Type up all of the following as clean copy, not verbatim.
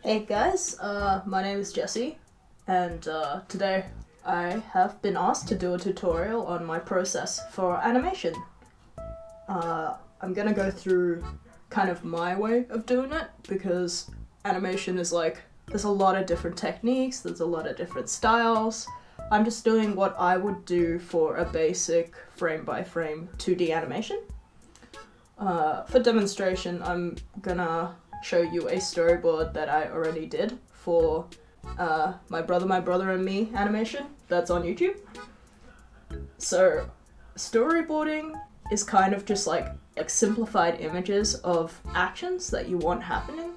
Hey guys, my name is Jesse, and today I have been asked to do a tutorial on my process for animation. I'm gonna go through kind of my way of doing it because animation is like, there's a lot of different techniques, there's a lot of different styles. I'm just doing what I would do for a basic frame by frame 2D animation. For demonstration, I'm gonna show you a storyboard that I already did for my brother and me animation that's on YouTube. So storyboarding is kind of just like simplified images of actions that you want happening.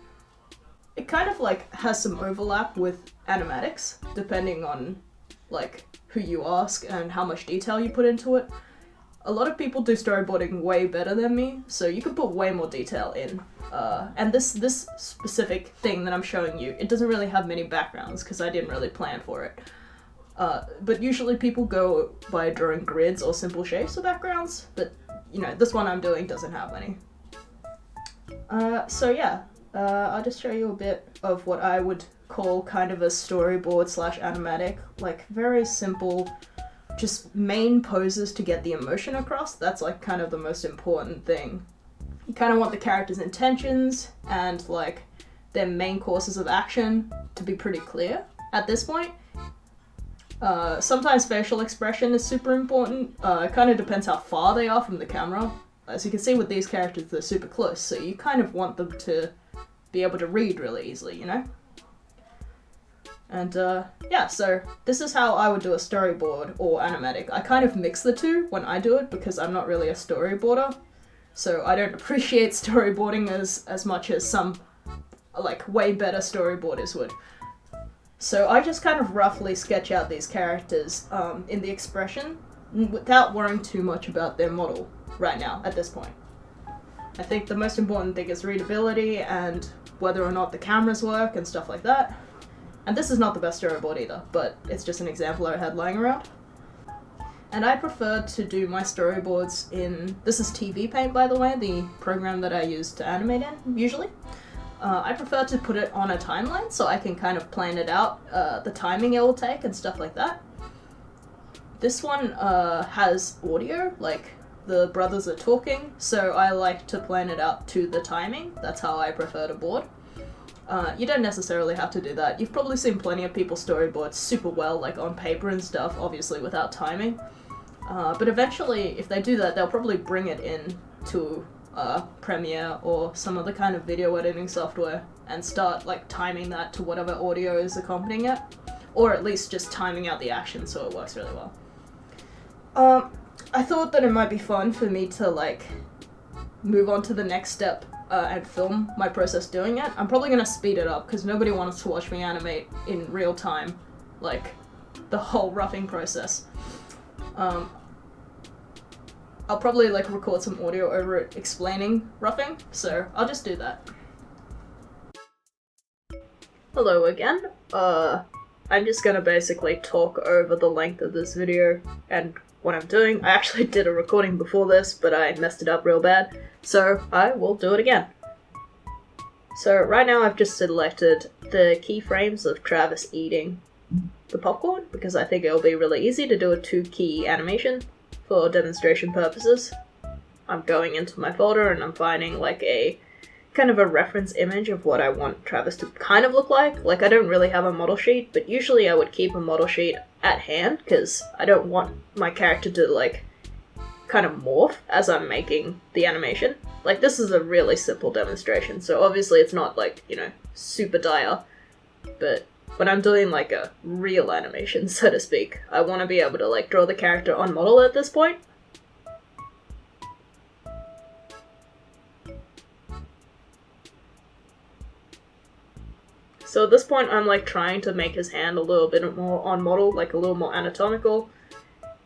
It kind of like has some overlap with animatics depending on like who you ask and how much detail you put into it. A lot of people do storyboarding way better than me, so you can put way more detail in. And this specific thing that I'm showing you, it doesn't really have many backgrounds because I didn't really plan for it. But usually people go by drawing grids or simple shapes of backgrounds, but you know, this one I'm doing doesn't have any. So yeah, I'll just show you a bit of what I would call kind of a storyboard slash animatic, like very simple, just main poses to get the emotion across. That's like kind of the most important thing. You kind of want the characters' intentions and like their main courses of action to be pretty clear at this point. Sometimes facial expression is super important. It kind of depends how far they are from the camera. As you can see with these characters, they're super close, so you kind of want them to be able to read really easily, you know? And yeah, so this is how I would do a storyboard or animatic. I kind of mix the two when I do it because I'm not really a storyboarder. So I don't appreciate storyboarding as much as some like way better storyboarders would. So I just kind of roughly sketch out these characters in the expression without worrying too much about their model right now at this point. I think the most important thing is readability and whether or not the cameras work and stuff like that. And this is not the best storyboard either, but it's just an example I had lying around. And I prefer to do my storyboards in, this is TVPaint by the way, the program that I use to animate in, usually. I prefer to put it on a timeline so I can kind of plan it out, the timing it will take and stuff like that. This one has audio, like the brothers are talking, so I like to plan it out to the timing. That's how I prefer to board. You don't necessarily have to do that. You've probably seen plenty of people storyboard super well, like on paper and stuff, obviously without timing. But eventually, if they do that, they'll probably bring it in to Premiere or some other kind of video editing software and start like timing that to whatever audio is accompanying it. Or at least just timing out the action so it works really well. I thought that it might be fun for me to like move on to the next step and film my process doing it. I'm probably gonna speed it up because nobody wants to watch me animate in real time, like the whole roughing process. I'll probably like record some audio over it explaining roughing, so I'll just do that. Hello again. I'm just gonna basically talk over the length of this video and what I'm doing. I actually did a recording before this, but I messed it up real bad, so I will do it again. So right now I've just selected the keyframes of Travis eating the popcorn because I think it'll be really easy to do a 2-key animation for demonstration purposes. I'm going into my folder and I'm finding like a kind of a reference image of what I want Travis to kind of look like. Like I don't really have a model sheet, but usually I would keep a model sheet at hand because I don't want my character to like kind of morph as I'm making the animation. Like this is a really simple demonstration, so obviously it's not like, you know, super dire, but when I'm doing like a real animation, so to speak, I want to be able to like draw the character on model at this point. So at this point I'm like trying to make his hand a little bit more on model, like a little more anatomical,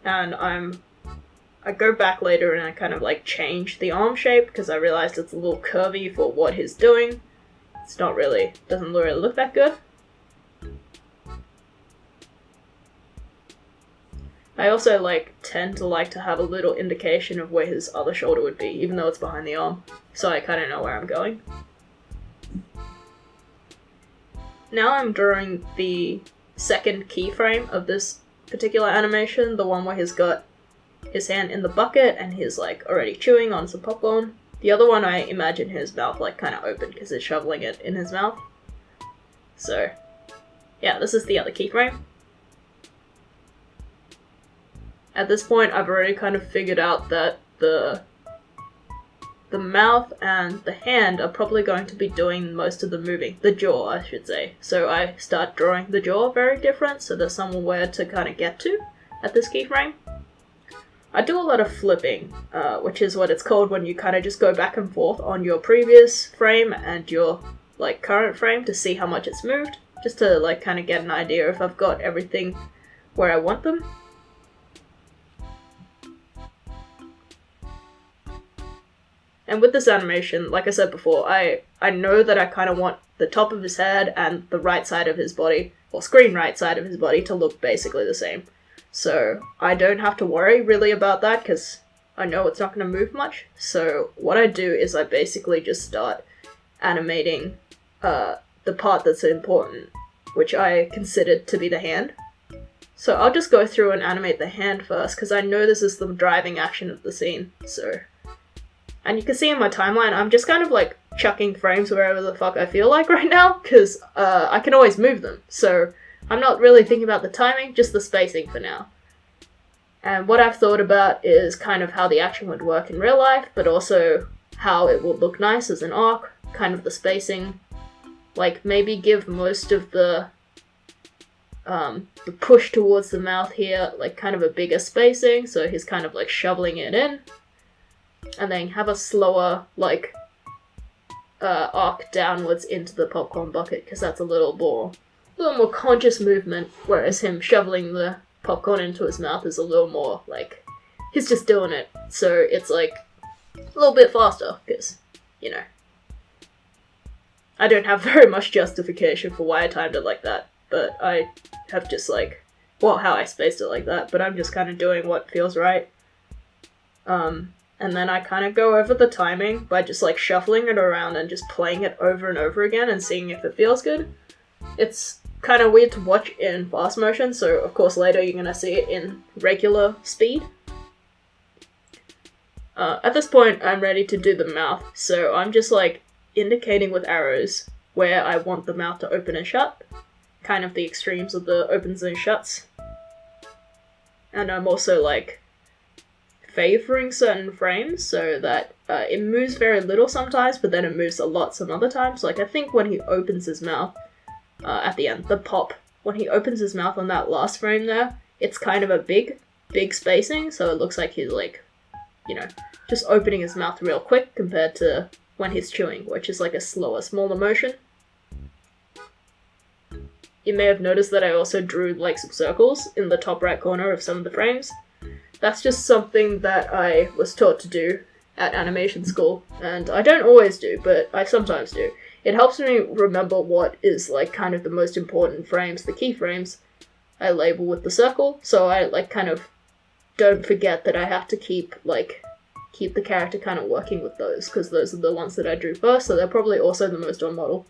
and I go back later and I kind of like change the arm shape because I realized it's a little curvy for what he's doing. It's not really, doesn't really look that good. I also tend to like to have a little indication of where his other shoulder would be, even though it's behind the arm, so I kind of know where I'm going. Now I'm drawing the second keyframe of this particular animation, the one where he's got his hand in the bucket and he's like already chewing on some popcorn. The other one, I imagine his mouth like kind of open because he's shoveling it in his mouth. So yeah, this is the other keyframe. At this point, I've already kind of figured out that the mouth and the hand are probably going to be doing most of the moving. The jaw, I should say. So I start drawing the jaw very different, so there's somewhere to kind of get to at this keyframe. I do a lot of flipping, which is what it's called when you kind of just go back and forth on your previous frame and your like current frame to see how much it's moved, just to like kind of get an idea if I've got everything where I want them. And with this animation, like I said before, I know that I kind of want the top of his head and the right side of his body, or screen right side of his body, to look basically the same. So I don't have to worry really about that because I know it's not going to move much. So what I do is I basically just start animating the part that's important, which I considered to be the hand. So I'll just go through and animate the hand first because I know this is the driving action of the scene. And you can see in my timeline, I'm just kind of like chucking frames wherever the fuck I feel like right now, because I can always move them. So I'm not really thinking about the timing, just the spacing for now. And what I've thought about is kind of how the action would work in real life, but also how it will look nice as an arc, kind of the spacing. Like maybe give most of the push towards the mouth here, like kind of a bigger spacing, so he's kind of like shoveling it in. And then have a slower, like, arc downwards into the popcorn bucket, because that's a little more conscious movement, whereas him shoveling the popcorn into his mouth is a little more, like, he's just doing it, so it's, like, a little bit faster, because, you know, I don't have very much justification for why I timed it like that, but I have just, like, well, how I spaced it like that, but I'm just kind of doing what feels right. And then I kind of go over the timing by just like shuffling it around and just playing it over and over again and seeing if it feels good. It's kind of weird to watch in fast motion, so of course later you're going to see it in regular speed. At this point, I'm ready to do the mouth, so I'm just like indicating with arrows where I want the mouth to open and shut, kind of the extremes of the opens and shuts. And I'm also like favoring certain frames so that it moves very little sometimes, but then it moves a lot some other times. Like I think when he opens his mouth at the end, the pop, when he opens his mouth on that last frame there, it's kind of a big spacing, so it looks like he's like, you know, just opening his mouth real quick compared to when he's chewing, which is like a slower, smaller motion. You may have noticed that I also drew like some circles in the top right corner of some of the frames. That's just something that I was taught to do at animation school, and I don't always do, but I sometimes do. It helps me remember what is like kind of the most important frames, the keyframes I label with the circle, so I like kind of don't forget that I have to keep the character kind of working with those, because those are the ones that I drew first, so they're probably also the most on model.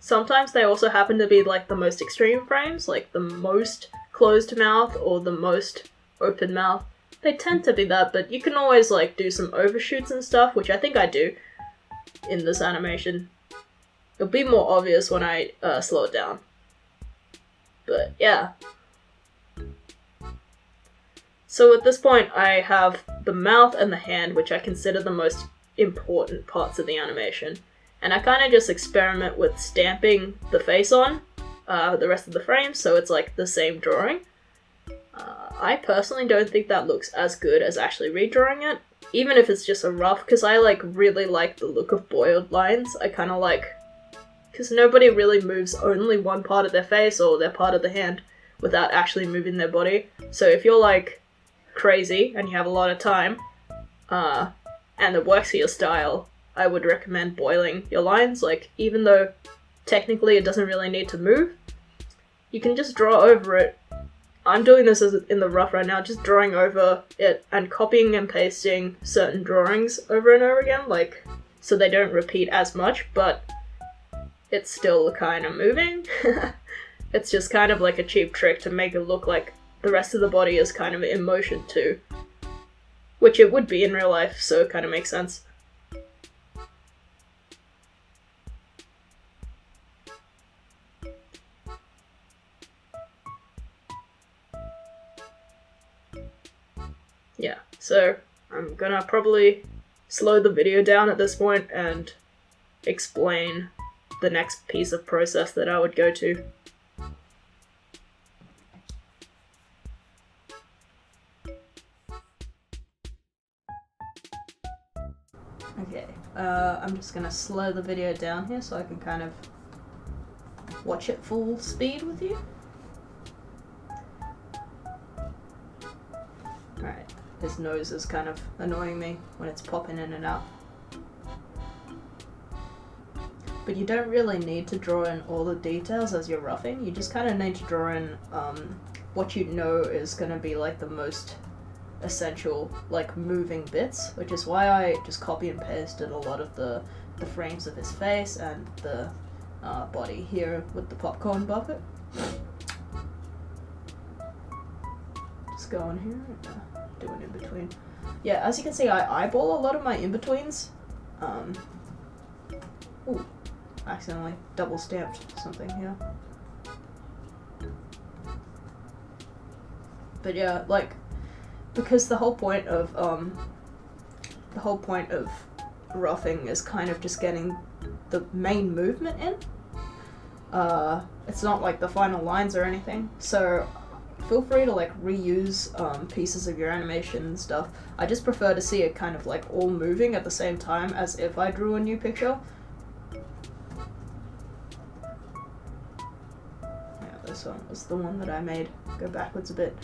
Sometimes they also happen to be like the most extreme frames, like the most closed mouth or the most open mouth. They tend to be that, but you can always like do some overshoots and stuff, which I think I do in this animation. It'll be more obvious when I slow it down. But yeah. So at this point I have the mouth and the hand, which I consider the most important parts of the animation. And I kind of just experiment with stamping the face on the rest of the frame, so it's like the same drawing. I personally don't think that looks as good as actually redrawing it, even if it's just a rough, because I like really like the look of boiled lines. I kind of like, because nobody really moves only one part of their face or their part of the hand without actually moving their body. So if you're like crazy and you have a lot of time, and it works for your style, I would recommend boiling your lines. Like, even though technically it doesn't really need to move, you can just draw over it. I'm doing this in the rough right now, just drawing over it and copying and pasting certain drawings over and over again. Like, so they don't repeat as much, but it's still kind of moving. It's just kind of like a cheap trick to make it look like the rest of the body is kind of in motion too. Which it would be in real life, so it kind of makes sense. Yeah, so I'm gonna probably slow the video down at this point and explain the next piece of process that I would go to. Okay, I'm just gonna slow the video down here so I can kind of watch it full speed with you. Alright, his nose is kind of annoying me when it's popping in and out. But you don't really need to draw in all the details as you're roughing, you just kind of need to draw in what you know is going to be like the most essential, like, moving bits, which is why I just copy and pasted a lot of the frames of his face and the body here with the popcorn bucket. Just go on here and do an in-between. Yeah, as you can see, I eyeball a lot of my in-betweens. Ooh, accidentally double stamped something here. But yeah, like, because the whole point of roughing is kind of just getting the main movement in. It's not like the final lines or anything, so feel free to like reuse pieces of your animation and stuff. I just prefer to see it kind of like all moving at the same time as if I drew a new picture. Yeah, this one was the one that I made go backwards a bit.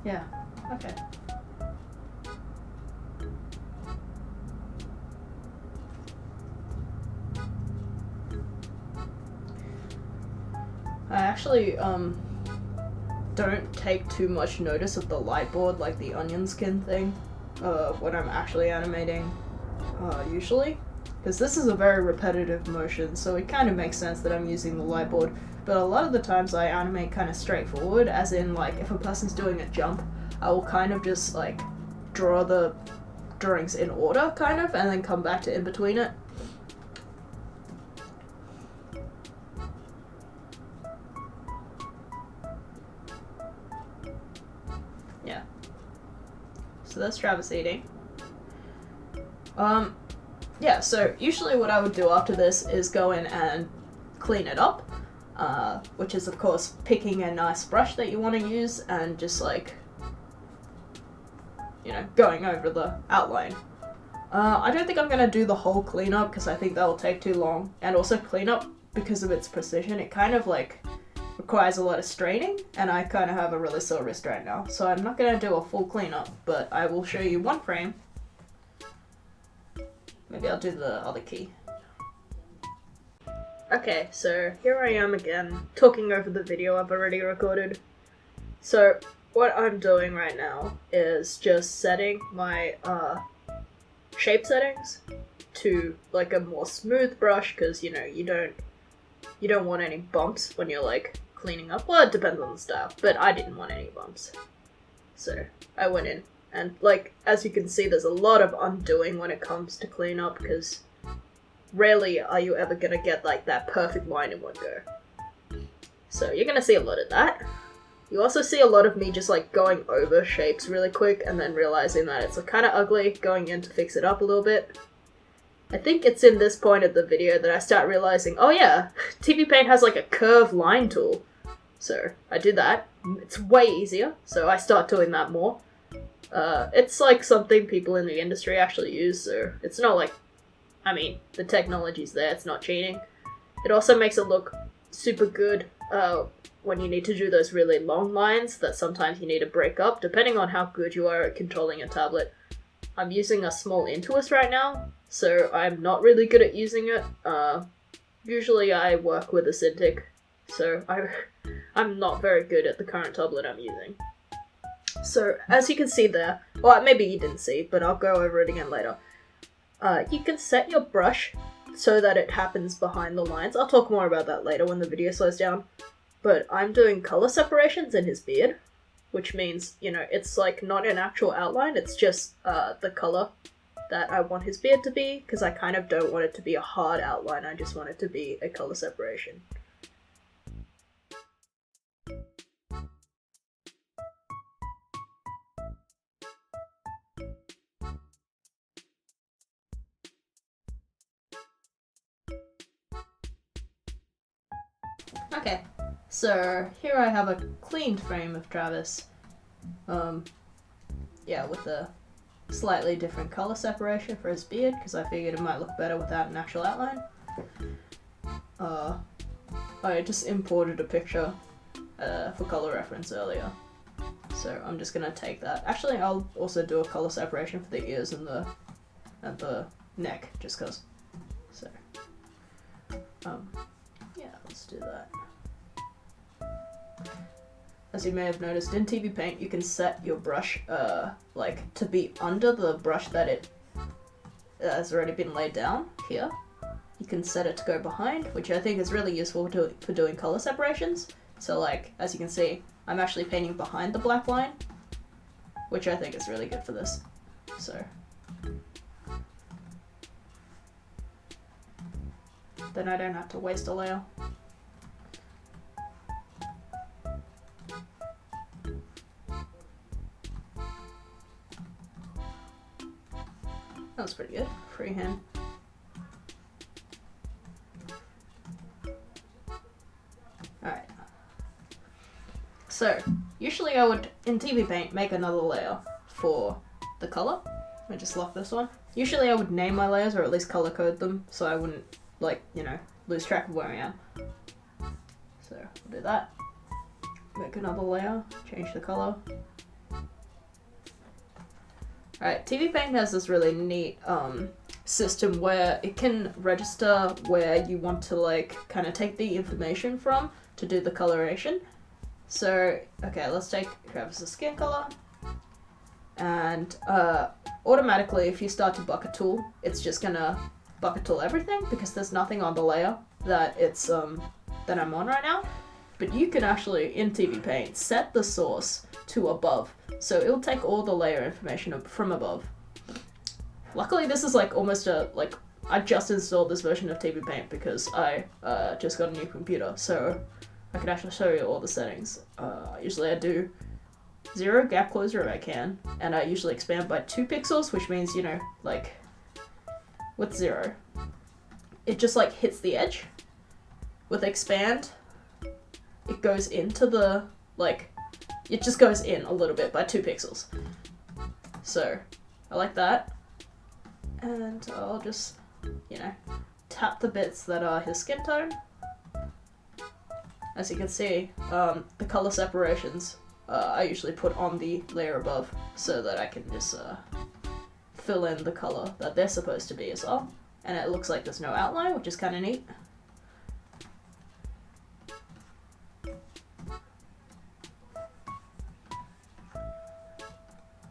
Yeah, okay. I actually don't take too much notice of the light board, like the onion skin thing, when I'm actually animating, usually. Because this is a very repetitive motion, so it kind of makes sense that I'm using the light board. But a lot of the times I animate kind of straightforward, as in, like, if a person's doing a jump, I will kind of just, like, draw the drawings in order, kind of, and then come back to in between it. Yeah. So that's Travis eating. Yeah, so usually what I would do after this is go in and clean it up. Which is of course picking a nice brush that you want to use and just like, you know, going over the outline. I don't think I'm going to do the whole cleanup because I think that will take too long, and also cleanup, because of its precision, it kind of like requires a lot of straining, and I kind of have a really sore wrist right now, so I'm not going to do a full cleanup, but I will show you one frame. Maybe I'll do the other key. Okay, so here I am again, talking over the video I've already recorded. So, what I'm doing right now is just setting my shape settings to like a more smooth brush, because you know, you don't want any bumps when you're like cleaning up. Well, it depends on the style, but I didn't want any bumps. So, I went in, and like, as you can see, there's a lot of undoing when it comes to cleanup, because rarely are you ever gonna get like that perfect line in one go. So you're gonna see a lot of that. You also see a lot of me just like going over shapes really quick and then realizing that it's kind of ugly, going in to fix it up a little bit. I think it's in this point of the video that I start realizing, oh yeah, TVPaint has like a curve line tool. So I do that. It's way easier, so I start doing that more. It's like something people in the industry actually use, so it's not like, I mean, the technology's there, it's not cheating. It also makes it look super good when you need to do those really long lines that sometimes you need to break up, depending on how good you are at controlling a tablet. I'm using a small Intuos right now, so I'm not really good at using it. Usually I work with a Cintiq, so I'm not very good at the current tablet I'm using. So as you can see there, well maybe you didn't see, but I'll go over it again later. You can set your brush so that it happens behind the lines. I'll talk more about that later when the video slows down. But I'm doing color separations in his beard, which means, you know, it's like not an actual outline, it's just the color that I want his beard to be, because I kind of don't want it to be a hard outline, I just want it to be a color separation. Okay, so here I have a cleaned frame of Travis. Yeah, with a slightly different color separation for his beard, because I figured it might look better without an actual outline. I just imported a picture for color reference earlier, so I'm just gonna take that. Actually, I'll also do a color separation for the ears and the neck, just cause. So, yeah, let's do that. As you may have noticed, in TVPaint you can set your brush like to be under the brush that it has already been laid down here. You can set it to go behind, which I think is really useful for doing color separations. So like, as you can see, I'm actually painting behind the black line, which I think is really good for this. So then I don't have to waste a layer. That was pretty good. Freehand. Alright. So, usually I would, in TVPaint, make another layer for the color. Let me just lock this one. Usually I would name my layers, or at least color code them, so I wouldn't, like, you know, lose track of where I am. So, we'll do that. Make another layer, change the color. Alright, TVPaint has this really neat system where it can register where you want to like kind of take the information from to do the coloration. So, okay, let's take Travis's skin color, and automatically if you start to bucket tool, it's just gonna bucket tool everything because there's nothing on the layer that it's that I'm on right now. But you can actually, in TVPaint, set the source to above. So it'll take all the layer information from above. Luckily this is like almost I just installed this version of TVPaint because I just got a new computer, so I can actually show you all the settings. Usually I do 0 gap closure if I can, and I usually expand by 2 pixels, which means, you know, like with 0, it just like hits the edge. With expand, it goes into the, like, it just goes in a little bit by 2 pixels. So, I like that. And I'll just, you know, tap the bits that are his skin tone. As you can see, the color separations I usually put on the layer above so that I can just fill in the color that they're supposed to be as well. And it looks like there's no outline, which is kind of neat.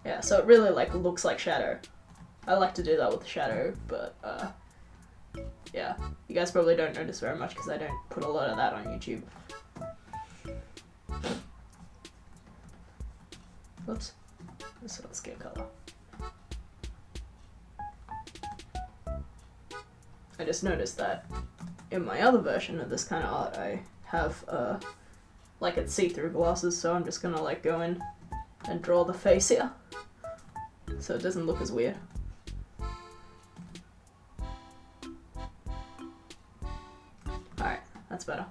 Yeah, so it really like looks like shadow. I like to do that with the shadow, but yeah, you guys probably don't notice very much because I don't put a lot of that on YouTube. Whoops, this one's skin color. I just noticed that in my other version of this kind of art, I have like it's see-through glasses, so I'm just gonna like go in and draw the face here, so it doesn't look as weird. Alright, that's better.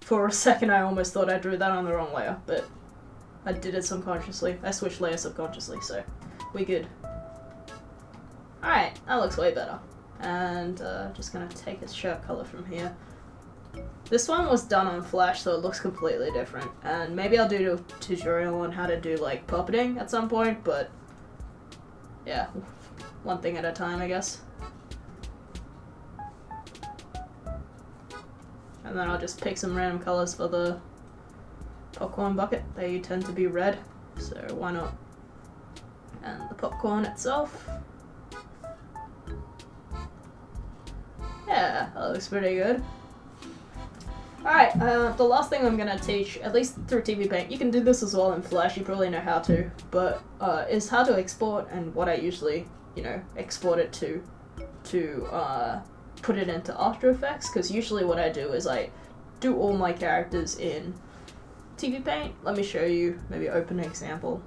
For a second I almost thought I drew that on the wrong layer, but I did it subconsciously. I switched layers subconsciously, so we good. Alright, that looks way better. And just gonna take his shirt color from here. This one was done on Flash, so it looks completely different. And maybe I'll do a tutorial on how to do like puppeting at some point, but yeah, one thing at a time, I guess. And then I'll just pick some random colors for the popcorn bucket. They tend to be red, so why not? And the popcorn itself. Yeah, that looks pretty good. Alright, the last thing I'm gonna teach, at least through TVPaint, you can do this as well in Flash, you probably know how to, but is how to export, and what I usually, you know, export it to put it into After Effects, because usually what I do is I do all my characters in TVPaint. Let me show you, maybe open an example.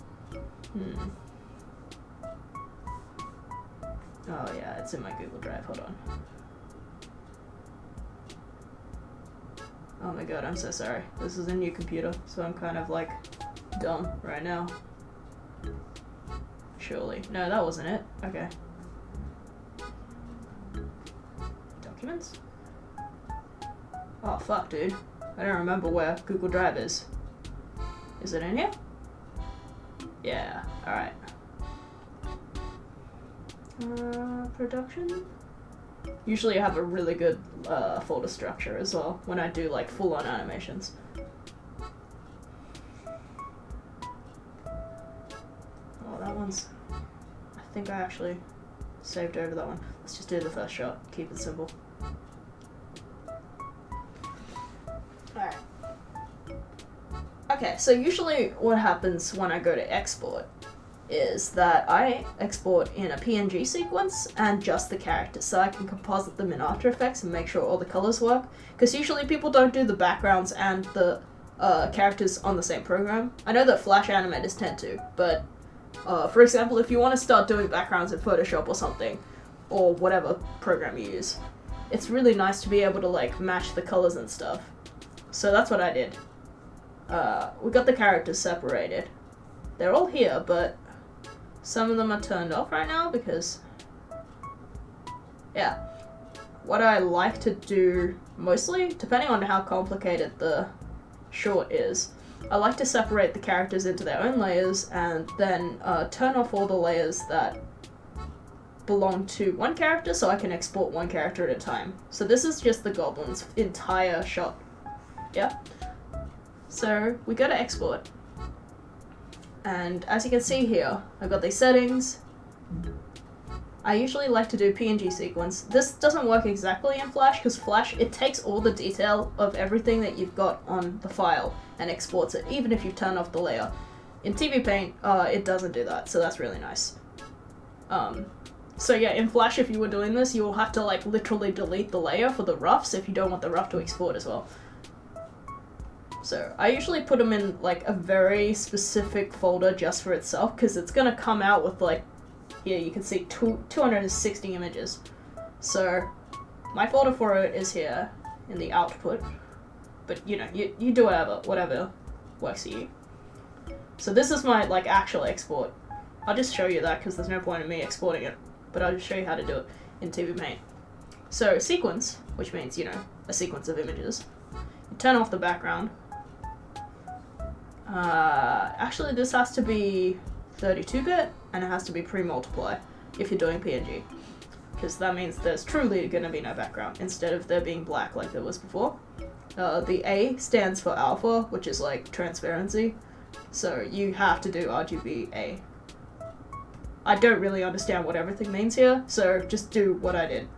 Oh yeah, it's in my Google Drive, hold on. Oh my god, I'm so sorry. This is a new computer, so I'm kind of like dumb right now. Surely. No, that wasn't it. Okay. Documents? Oh fuck, dude. I don't remember where Google Drive is. Is it in here? Yeah, alright. Production? Usually I have a really good folder structure as well when I do like full-on animations. Oh, that one's... I think I actually saved over that one. Let's just do the first shot. Keep it simple. Alright. Okay, so usually what happens when I go to export is that I export in a PNG sequence and just the characters, so I can composite them in After Effects and make sure all the colors work. Because usually people don't do the backgrounds and the characters on the same program. I know that Flash animators tend to, but for example, if you want to start doing backgrounds in Photoshop or something, or whatever program you use, it's really nice to be able to like match the colors and stuff. So that's what I did. We got the characters separated. They're all here, but some of them are turned off right now because, yeah, what I like to do mostly, depending on how complicated the short is, I like to separate the characters into their own layers and then turn off all the layers that belong to one character so I can export one character at a time. So this is just the goblin's entire shot. Yeah? So we go to export. And as you can see here, I've got these settings. I usually like to do PNG sequence. This doesn't work exactly in Flash, because Flash, it takes all the detail of everything that you've got on the file and exports it, even if you turn off the layer. In TVPaint, it doesn't do that, so that's really nice. So yeah, in Flash, if you were doing this, you will have to like literally delete the layer for the roughs if you don't want the rough to export as well. So I usually put them in like a very specific folder just for itself, because it's gonna come out with like, here you can see 260 images. So my folder for it is here in the output, but you know, you do whatever works for you. So this is my like actual export. I'll just show you that because there's no point in me exporting it, but I'll just show you how to do it in TVPaint. So sequence, which means, you know, a sequence of images. You turn off the background. Actually this has to be 32-bit and it has to be pre-multiply if you're doing PNG, because that means there's truly going to be no background instead of there being black like there was before. The A stands for alpha, which is like transparency, so you have to do RGB-A. I don't really understand what everything means here, so just do what I did.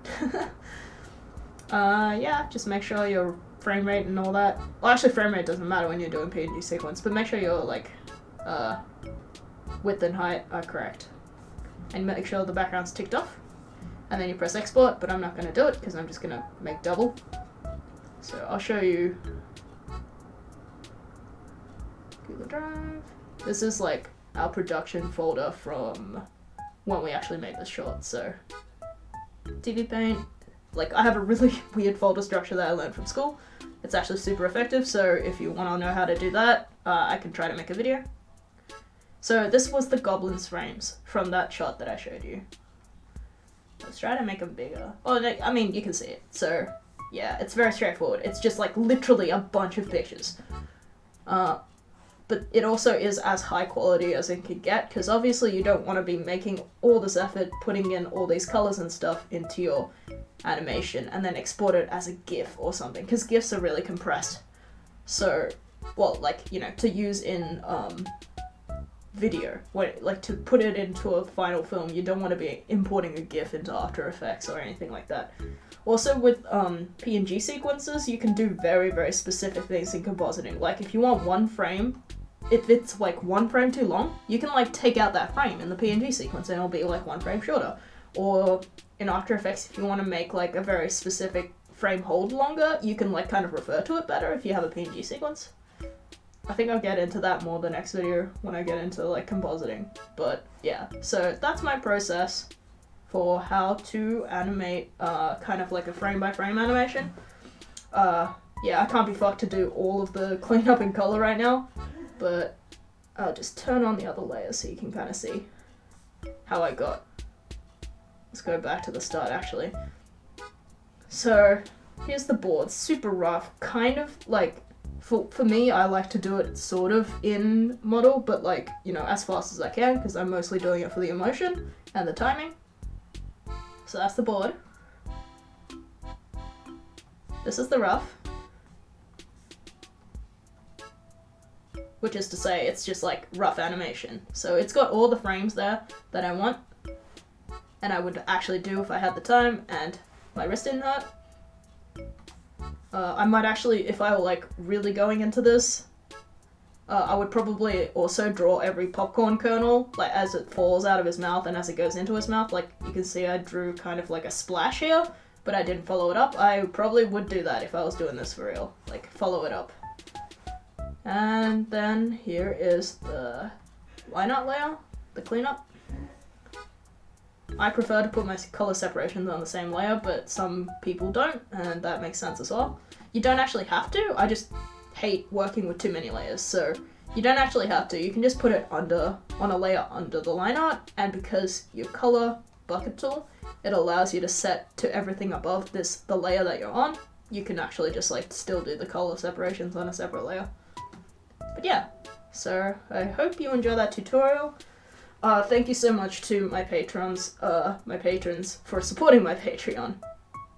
Yeah, just make sure your frame rate and all that. Well, actually frame rate doesn't matter when you're doing PNG sequence, but make sure your like width and height are correct. And make sure the background's ticked off. And then you press export, but I'm not going to do it because I'm just going to make double. So I'll show you Google Drive. This is like our production folder from when we actually made this short. So TVPaint, like I have a really weird folder structure that I learned from school. It's actually super effective, so if you want to know how to do that, I can try to make a video. So this was the goblin's frames from that shot that I showed you. Let's try to make them bigger. Oh, I mean, you can see it. So yeah, it's very straightforward. It's just like literally a bunch of pictures. But but it also is as high quality as it can get, because obviously you don't want to be making all this effort, putting in all these colors and stuff into your animation, and then export it as a GIF or something, because GIFs are really compressed. So, well, like, you know, to use in video, like to put it into a final film, you don't want to be importing a GIF into After Effects or anything like that. Also with PNG sequences, you can do very, very specific things in compositing. Like if you want one frame, if it's like one frame too long, you can like take out that frame in the PNG sequence and it'll be like one frame shorter. Or in After Effects, if you want to make like a very specific frame hold longer, you can like kind of refer to it better if you have a PNG sequence. I think I'll get into that more the next video when I get into like compositing. But yeah, so that's my process for how to animate kind of like a frame by frame animation. Yeah, I can't be fucked to do all of the cleanup and color right now, but I'll just turn on the other layers so you can kind of see how I got. Let's go back to the start actually. So here's the board, super rough, kind of like, for me, I like to do it sort of in model, but like, you know, as fast as I can, because I'm mostly doing it for the emotion and the timing. So that's the board. This is the rough. Which is to say, it's just like rough animation. So it's got all the frames there that I want, and I would actually do if I had the time and my wrist didn't hurt. I might actually, if I were like really going into this, I would probably also draw every popcorn kernel, like as it falls out of his mouth and as it goes into his mouth. Like you can see I drew kind of like a splash here, but I didn't follow it up. I probably would do that if I was doing this for real, like follow it up. And then here is the line art layer, the cleanup. I prefer to put my color separations on the same layer, but some people don't, and that makes sense as well. You don't actually have to, I just hate working with too many layers, so you don't actually have to. You can just put it on a layer under the line art, and because your color bucket tool, it allows you to set to everything above the layer that you're on. You can actually just like still do the color separations on a separate layer. But yeah, so I hope you enjoy that tutorial. Thank you so much to my patrons for supporting my Patreon.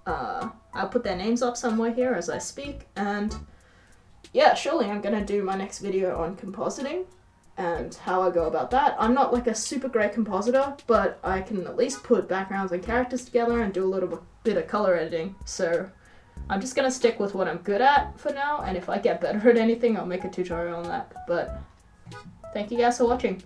I'll put their names up somewhere here as I speak, and yeah, surely I'm gonna do my next video on compositing and how I go about that. I'm not like a super great compositor, but I can at least put backgrounds and characters together and do a little bit of color editing, so I'm just gonna stick with what I'm good at for now, and if I get better at anything, I'll make a tutorial on that. But thank you guys for watching.